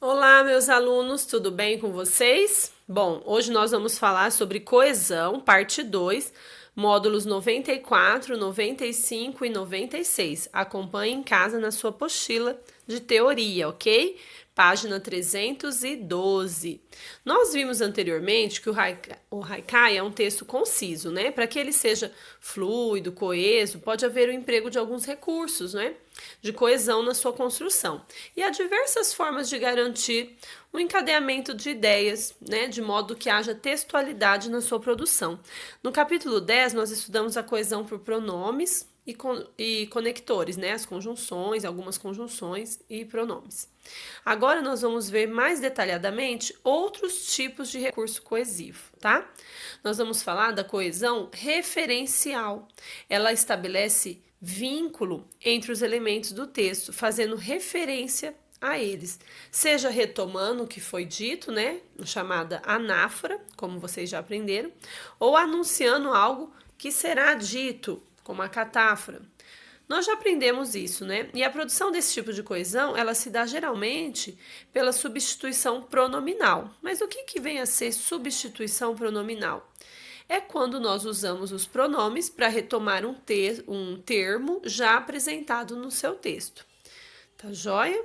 Olá, meus alunos, tudo bem com vocês? Bom, hoje nós vamos falar sobre coesão, parte 2, módulos 94, 95 e 96. Acompanhe em casa na sua apostila de teoria, ok? Página 312. Nós vimos anteriormente que o haikai é um texto conciso, né? Para que ele seja fluido, coeso, pode haver o emprego de alguns recursos, né? De coesão na sua construção. E há diversas formas de garantir um encadeamento de ideias, né, de modo que haja textualidade na sua produção. No capítulo 10, nós estudamos a coesão por pronomes e conectores, né, as conjunções, algumas conjunções e pronomes. Agora nós vamos ver mais detalhadamente outros tipos de recurso coesivo, tá? Nós vamos falar da coesão referencial. Ela estabelece vínculo entre os elementos do texto, fazendo referência a eles, seja retomando o que foi dito, né, chamada anáfora, como vocês já aprenderam, ou anunciando algo que será dito, como a catáfora. Nós já aprendemos isso, né? E a produção desse tipo de coesão, ela se dá geralmente pela substituição pronominal. Mas o que vem a ser substituição pronominal? É quando nós usamos os pronomes para retomar um termo já apresentado no seu texto. Tá joia?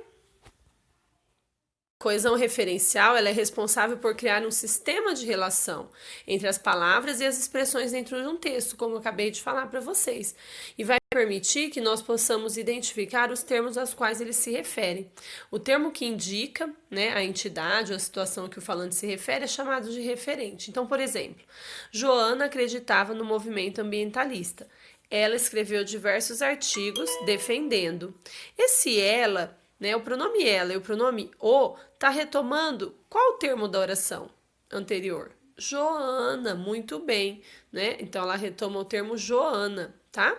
Coesão referencial, ela é responsável por criar um sistema de relação entre as palavras e as expressões dentro de um texto, como eu acabei de falar para vocês, e vai permitir que nós possamos identificar os termos aos quais eles se referem. O termo que indica, né, a entidade ou a situação que o falante se refere é chamado de referente. Então, por exemplo, Joana acreditava no movimento ambientalista. Ela escreveu diversos artigos defendendo. Esse ela, né, o pronome ela e o pronome o tá retomando qual o termo da oração anterior? Joana, muito bem, né? Então ela retoma o termo Joana, tá?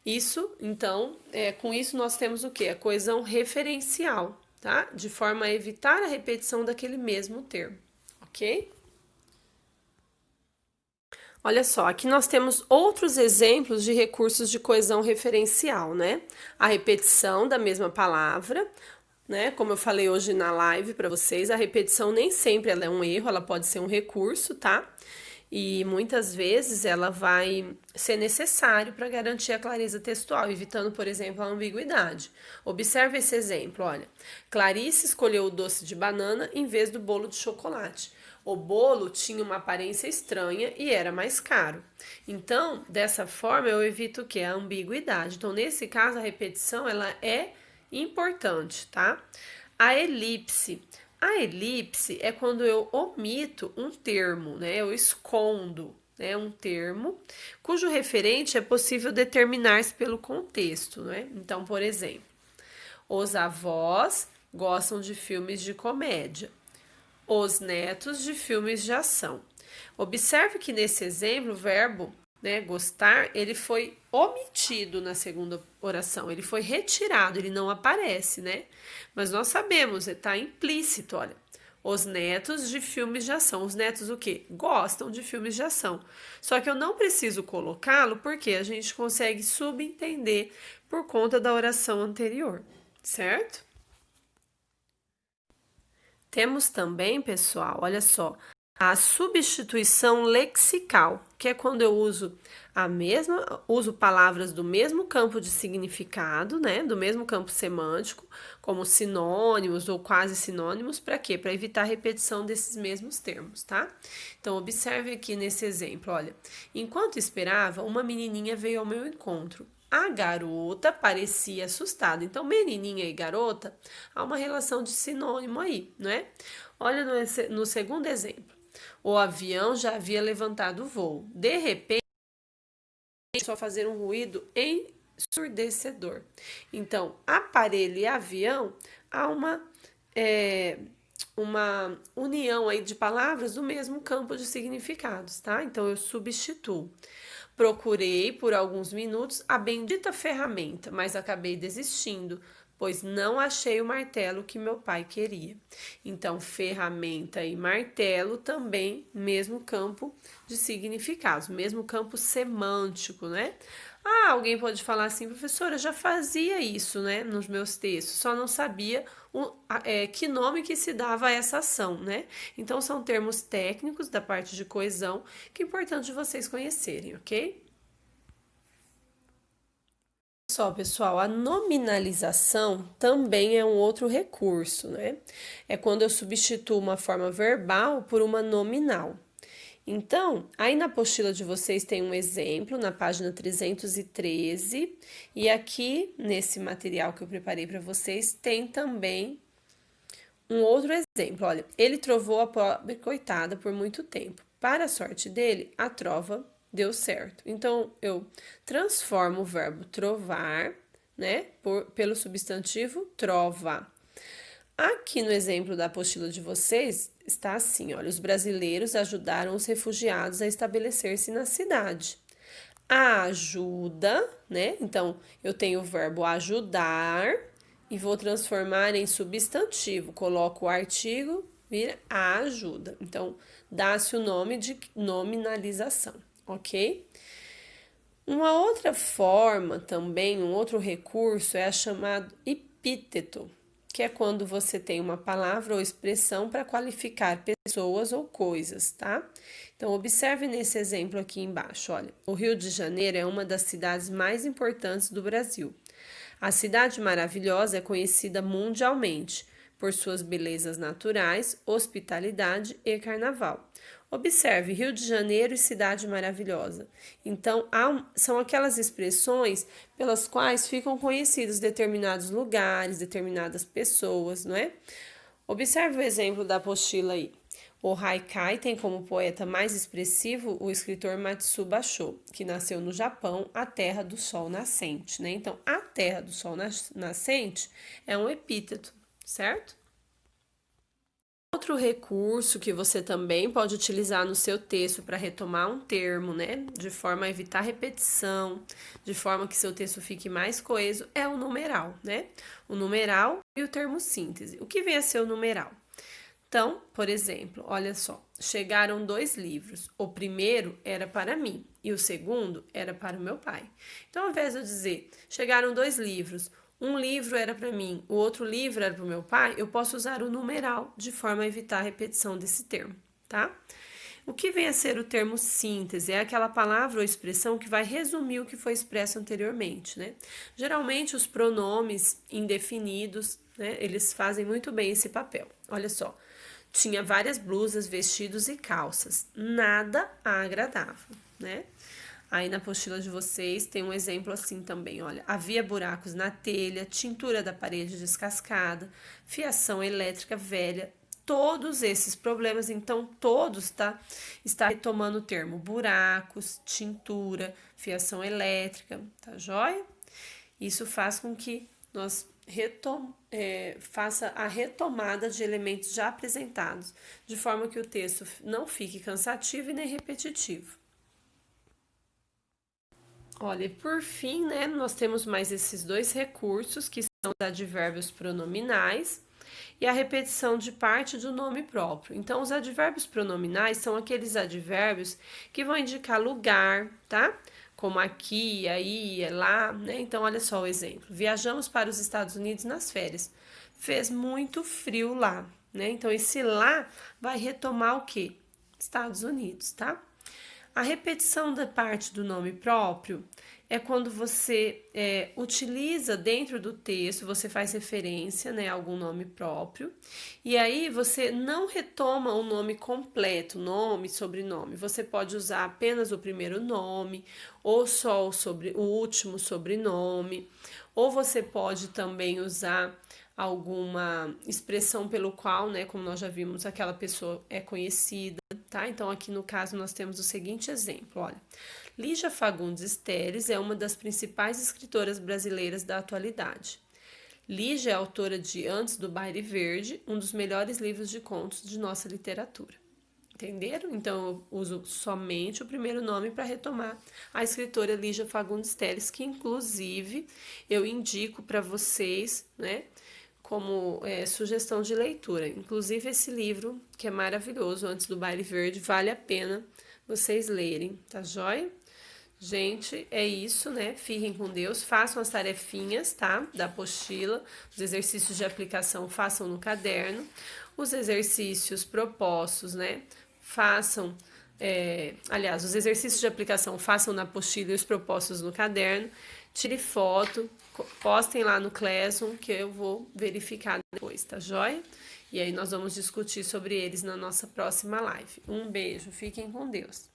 Isso, então, com isso nós temos o quê? A coesão referencial, tá? De forma a evitar a repetição daquele mesmo termo, ok? Olha só, aqui nós temos outros exemplos de recursos de coesão referencial, né? A repetição da mesma palavra, né? Como eu falei hoje na live para vocês, a repetição nem sempre ela é um erro, ela pode ser um recurso, tá? E muitas vezes ela vai ser necessário para garantir a clareza textual, evitando, por exemplo, a ambiguidade. Observe esse exemplo, olha. Clarice escolheu o doce de banana em vez do bolo de chocolate. O bolo tinha uma aparência estranha e era mais caro. Então, dessa forma, eu evito o quê? A ambiguidade. Então, nesse caso, a repetição ela é importante, tá? A elipse. A elipse é quando eu omito um termo, né? Eu escondo, né, um termo cujo referente é possível determinar-se pelo contexto, né? Então, por exemplo, os avós gostam de filmes de comédia, os netos de filmes de ação. Observe que nesse exemplo o verbo, né, gostar, ele foi omitido na segunda oração, ele foi retirado, ele não aparece, né? Mas nós sabemos, está implícito, olha. Os netos de filmes de ação. Os netos o quê? Gostam de filmes de ação. Só que eu não preciso colocá-lo porque a gente consegue subentender por conta da oração anterior, certo? Temos também, pessoal, olha só, a substituição lexical, que é quando eu uso palavras do mesmo campo de significado, né, do mesmo campo semântico, como sinônimos ou quase sinônimos, para quê? Para evitar a repetição desses mesmos termos, tá? Então, observe aqui nesse exemplo, olha. Enquanto esperava, uma menininha veio ao meu encontro. A garota parecia assustada. Então, menininha e garota, há uma relação de sinônimo aí, não é? Olha no segundo exemplo. O avião já havia levantado o voo. De repente, começou a fazer um ruído ensurdecedor. Então, aparelho e avião, há uma união aí de palavras do mesmo campo de significados, tá? Então, eu substituo. Procurei por alguns minutos a bendita ferramenta, mas acabei desistindo. pois não achei o martelo que meu pai queria. Então, ferramenta e martelo também, mesmo campo de significados, mesmo campo semântico, né? Ah, alguém pode falar assim, professora, eu já fazia isso, né, nos meus textos, só não sabia que nome que se dava a essa ação, né? Então, são termos técnicos da parte de coesão que é importante vocês conhecerem, ok? Só, pessoal, a nominalização também é um outro recurso, né? É quando eu substituo uma forma verbal por uma nominal. Então, aí na apostila de vocês tem um exemplo na página 313 e aqui nesse material que eu preparei para vocês tem também um outro exemplo. Olha, ele trovou a pobre coitada por muito tempo. Para a sorte dele, a trova deu certo. Então, eu transformo o verbo trovar, né, pelo substantivo trova. Aqui no exemplo da apostila de vocês, está assim, olha, os brasileiros ajudaram os refugiados a estabelecer-se na cidade. A ajuda, né? Então, eu tenho o verbo ajudar e vou transformar em substantivo. Coloco o artigo, vira a ajuda. Então, dá-se o nome de nominalização, ok? Uma outra forma também, um outro recurso é a chamada epíteto, que é quando você tem uma palavra ou expressão para qualificar pessoas ou coisas, tá? Então, observe nesse exemplo aqui embaixo, olha. O Rio de Janeiro é uma das cidades mais importantes do Brasil. A cidade maravilhosa é conhecida mundialmente por suas belezas naturais, hospitalidade e carnaval. Observe Rio de Janeiro e cidade maravilhosa. Então, são aquelas expressões pelas quais ficam conhecidos determinados lugares, determinadas pessoas, não é? Observe o exemplo da apostila aí. O Haikai tem como poeta mais expressivo o escritor Matsu Basho, que nasceu no Japão, a terra do sol nascente, né? Então, a terra do sol nascente é um epíteto, certo? Outro recurso que você também pode utilizar no seu texto para retomar um termo, né? De forma a evitar repetição, de forma que seu texto fique mais coeso, é o numeral, né? O numeral e o termo síntese. O que vem a ser o numeral? Então, por exemplo, olha só, chegaram 2 livros. O primeiro era para mim e o segundo era para o meu pai. Então, ao invés de eu dizer, chegaram 2 livros, um livro era para mim, o outro livro era para o meu pai, eu posso usar o numeral de forma a evitar a repetição desse termo, tá? O que vem a ser o termo síntese? É aquela palavra ou expressão que vai resumir o que foi expresso anteriormente, né? Geralmente, os pronomes indefinidos, né, eles fazem muito bem esse papel. Olha só, tinha várias blusas, vestidos e calças. Nada agradável, né? Aí na apostila de vocês tem um exemplo assim também, olha. Havia buracos na telha, tintura da parede descascada, fiação elétrica velha. Todos esses problemas, então todos está retomando o termo buracos, tintura, fiação elétrica, tá joia? Isso faz com que nós faça a retomada de elementos já apresentados, de forma que o texto não fique cansativo e nem repetitivo. Olha, e por fim, né, nós temos mais esses 2 recursos, que são os advérbios pronominais e a repetição de parte do nome próprio. Então, os advérbios pronominais são aqueles advérbios que vão indicar lugar, tá? Como aqui, aí, lá, né? Então, olha só o exemplo. Viajamos para os Estados Unidos nas férias. Fez muito frio lá, né? Então, esse lá vai retomar o quê? Estados Unidos, tá? A repetição da parte do nome próprio é quando você utiliza dentro do texto, você faz referência, né, a algum nome próprio, e aí você não retoma o nome completo, nome, sobrenome. Você pode usar apenas o primeiro nome, ou só o último sobrenome, ou você pode também usar alguma expressão pelo qual, né, como nós já vimos, aquela pessoa é conhecida, tá? Então, aqui no caso, nós temos o seguinte exemplo, olha. Lígia Fagundes Teles é uma das principais escritoras brasileiras da atualidade. Lígia é autora de Antes do Baile Verde, um dos melhores livros de contos de nossa literatura. Entenderam? Então, eu uso somente o primeiro nome para retomar a escritora Lígia Fagundes Telles, que inclusive eu indico para vocês, né, como sugestão de leitura. Inclusive esse livro, que é maravilhoso, Antes do Baile Verde, vale a pena vocês lerem, tá joia? Gente, é isso, né? Fiquem com Deus, façam as tarefinhas, tá? Da apostila, os exercícios de aplicação façam no caderno, os exercícios propostos, né? Façam, aliás, os exercícios de aplicação façam na apostila e os propostos no caderno. Tire foto, postem lá no Classroom que eu vou verificar depois, tá joia? E aí nós vamos discutir sobre eles na nossa próxima live. Um beijo, fiquem com Deus.